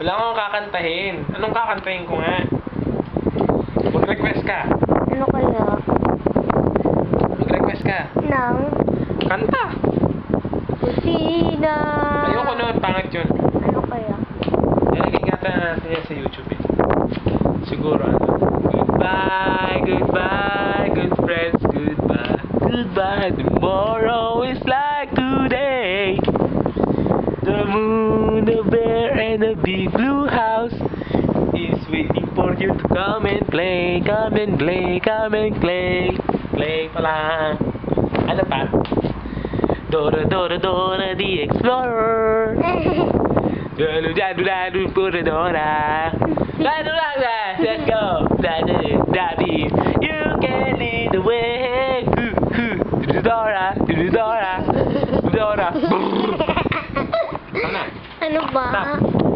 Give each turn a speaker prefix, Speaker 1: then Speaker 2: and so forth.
Speaker 1: Wala akong kakantahin. Anong kakantahin ko nga? Mag-request ka.
Speaker 2: Ano kaya?
Speaker 1: Mag-request ka.
Speaker 2: Nang
Speaker 1: Kanta.
Speaker 2: kusina.
Speaker 1: Ayoko nun. Pangit yun.
Speaker 2: Ano kaya?
Speaker 1: Nalagay nga natin yan sa YouTube eh. Siguro ano. Goodbye, goodbye, good friends, goodbye. Goodbye, tomorrow is like today. The moon, the bear, and the big blue house is waiting for you to come and play, come and play, come and play. Play pala. Ano pa? Dora, Dora, Dora the Explorer. Dadu, dadu, dadu, Dora, Dora. Dadu, dadu, let's go. Dadu, dadu, you can lead the way. Dora, Dora, Dora. Ano?
Speaker 2: Ano ba?
Speaker 1: Stop.